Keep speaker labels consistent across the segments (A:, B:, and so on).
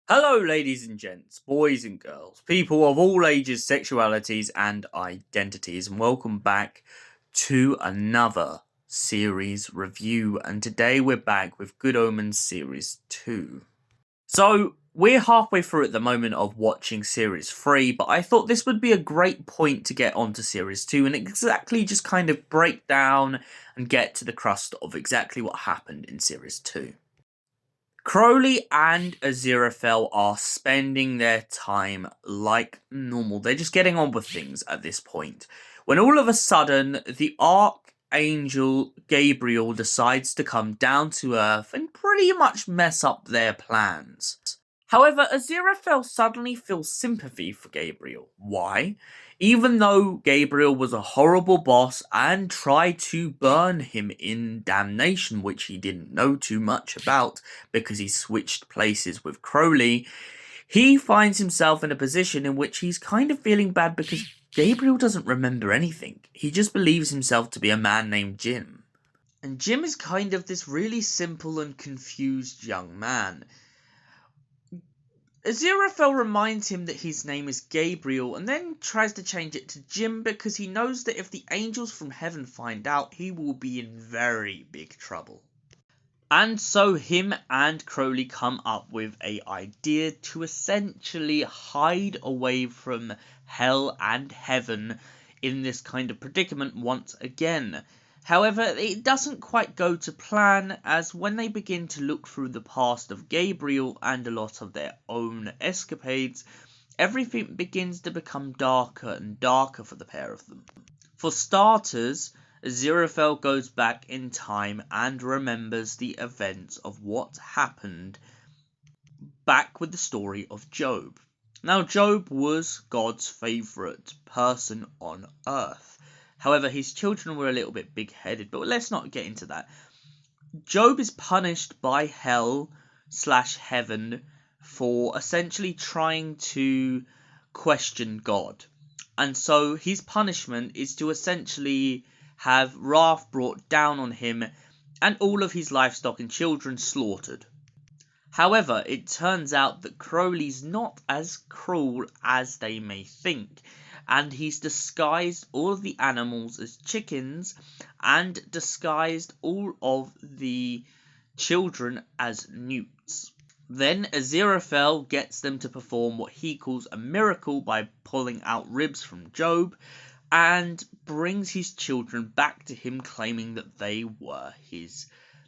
A: Hello, ladies and gents, boys and girls, people of all ages, sexualities, and identities, and welcome back to another series review. And today we're back with Good Omens Series 2. So, we're halfway through at the moment of watching Series 3, but I thought this would be a great point to get onto Series 2 and exactly just kind of break down and get to the crust of exactly what happened in Series 2. Crowley and Aziraphale are spending their time like normal. They're just getting on with things at this point. When all of a sudden, the Archangel Gabriel decides to come down to Earth and pretty much mess up their plans. However, Aziraphale suddenly feels sympathy for Gabriel. Why? Even though Gabriel was a horrible boss and tried to burn him in damnation, which he didn't know too much about because he switched places with Crowley, he finds himself in a position in which he's kind of feeling bad because Gabriel doesn't remember anything. He just believes himself to be a man named Jim. And Jim is kind of this really simple and confused young man. Aziraphale reminds him that his name is Gabriel and then tries to change it to Jim because he knows that if the angels from heaven find out, he will be in very big trouble. And so him and Crowley come up with an idea to essentially hide away from hell and heaven in this kind of predicament once again. However, it doesn't quite go to plan, as when they begin to look through the past of Gabriel and a lot of their own escapades, everything begins to become darker and darker for the pair of them. For starters, Aziraphale goes back in time and remembers the events of what happened back with the story of Job. Now, Job was God's favourite person on earth. However, his children were a little bit big-headed, but let's not get into that. Job is punished by hell/heaven for essentially trying to question God. And so his punishment is to essentially have wrath brought down on him and all of his livestock and children slaughtered. However, it turns out that Crowley's not as cruel as they may think, and he's disguised all of the animals as chickens and disguised all of the children as newts. Then Aziraphale gets them to perform what he calls a miracle by pulling out ribs from Job and brings his children back to him, claiming that they were his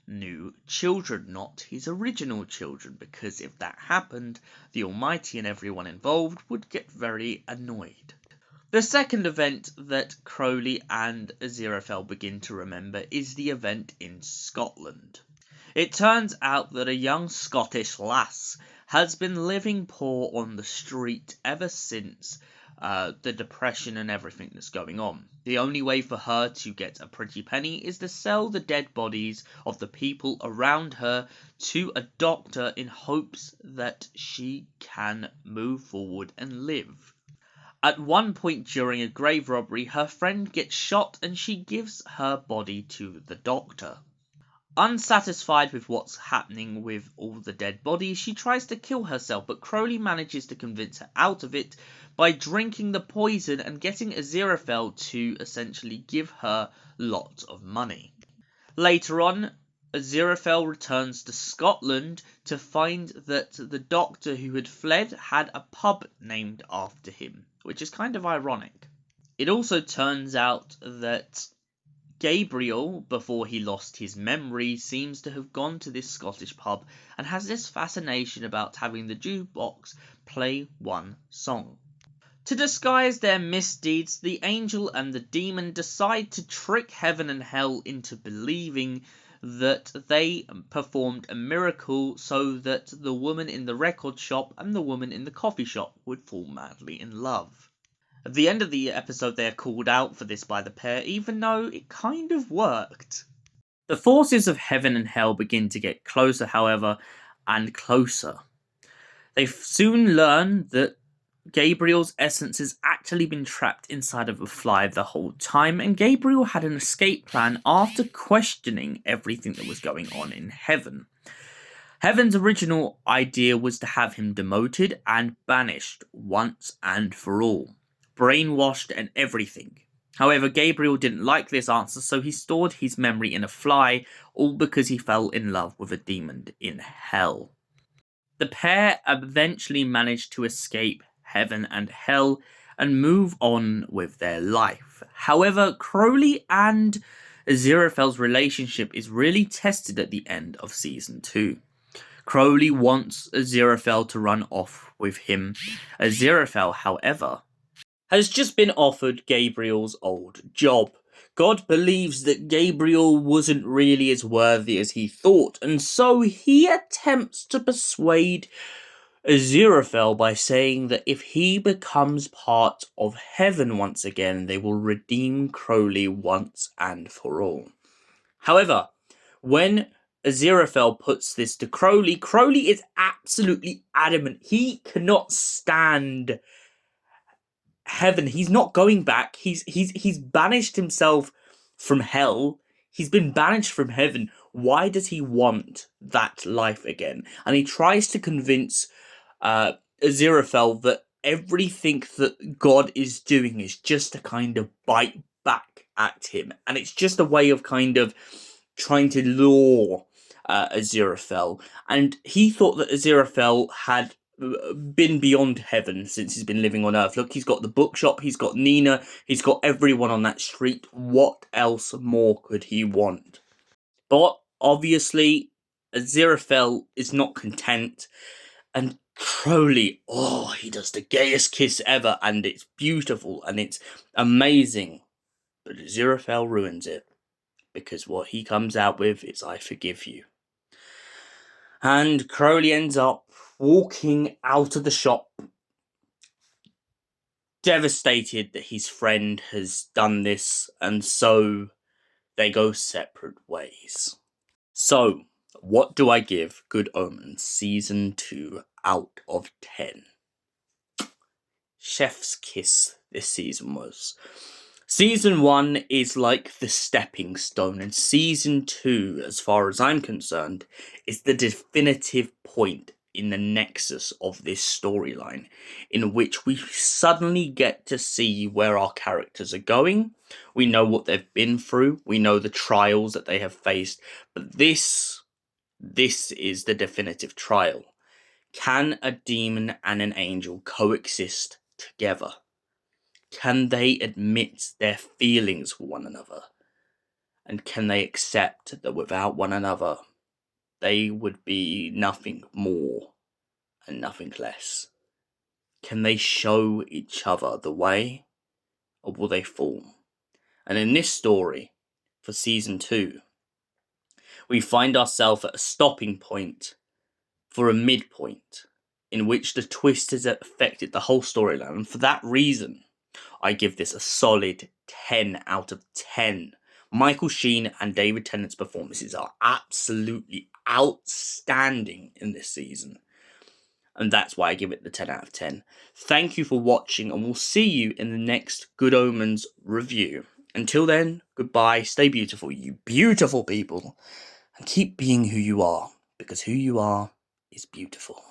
A: new children, not his original children, because if that happened, the Almighty and everyone involved would get very annoyed. The second event that Crowley and Aziraphale begin to remember is the event in Scotland. It turns out that a young Scottish lass has been living poor on the street ever since the depression and everything that's going on. The only way for her to get a pretty penny is to sell the dead bodies of the people around her to a doctor in hopes that she can move forward and live. At one point during a grave robbery, her friend gets shot and she gives her body to the doctor. Unsatisfied with what's happening with all the dead bodies, she tries to kill herself, but Crowley manages to convince her out of it by drinking the poison and getting Aziraphale to essentially give her lots of money. Later on, Aziraphale returns to Scotland to find that the doctor who had fled had a pub named after him, which is kind of ironic. It also turns out that Gabriel, before he lost his memory, seems to have gone to this Scottish pub and has this fascination about having the jukebox play one song. To disguise their misdeeds, the angel and the demon decide to trick heaven and hell into believing that they performed a miracle so that the woman in the record shop and the woman in the coffee shop would fall madly in love. At the end of the episode, they are called out for this by the pair, even though it kind of worked. The forces of heaven and hell begin to get closer, however, and closer. They soon learn that Gabriel's essence has actually been trapped inside of a fly the whole time, and Gabriel had an escape plan after questioning everything that was going on in heaven. Heaven's original idea was to have him demoted and banished once and for all, brainwashed and everything. However, Gabriel didn't like this answer, so he stored his memory in a fly, all because he fell in love with a demon in hell. The pair eventually managed to escape heaven and hell and move on with their life. However, Crowley and Aziraphale's relationship is really tested at the end of season 2. Crowley wants Aziraphale to run off with him. Aziraphale, however, has just been offered Gabriel's old job. God believes that Gabriel wasn't really as worthy as he thought, and so he attempts to persuade Aziraphale by saying that if he becomes part of heaven once again, they will redeem Crowley once and for all. However, when Aziraphale puts this to Crowley, Crowley is absolutely adamant. He cannot stand heaven. He's not going back. He's banished himself from hell. He's been banished from heaven. Why does he want that life again? And he tries to convince Aziraphale that everything that God is doing is just to kind of bite back at him, and it's just a way of kind of trying to lure Aziraphale. And he thought that Aziraphale had been beyond heaven since he's been living on Earth. Look, he's got the bookshop, he's got Nina, he's got everyone on that street. What else more could he want? But obviously, Aziraphale is not content, and Crowley, oh, he does the gayest kiss ever, and it's beautiful, and it's amazing. But Aziraphale ruins it, because what he comes out with is, I forgive you. And Crowley ends up walking out of the shop, devastated that his friend has done this, and so they go separate ways. So, what do I give Good Omens Season 2 out of 10? Chef's kiss this season was. Season 1 is like the stepping stone, and Season 2, as far as I'm concerned, is the definitive point in the nexus of this storyline, in which we suddenly get to see where our characters are going. We know what they've been through, we know the trials that they have faced, but this is the definitive trial. Can a demon and an angel coexist together? Can they admit their feelings for one another? And can they accept that without one another, they would be nothing more and nothing less? Can they show each other the way, or will they fall? And in this story, for Season 2, we find ourselves at a stopping point for a midpoint, in which the twist has affected the whole storyline. And for that reason, I give this a solid 10 out of 10. Michael Sheen and David Tennant's performances are absolutely outstanding in this season. And that's why I give it the 10 out of 10. Thank you for watching, and we'll see you in the next Good Omens review. Until then, goodbye, stay beautiful, you beautiful people, and keep being who you are, because who you are is beautiful.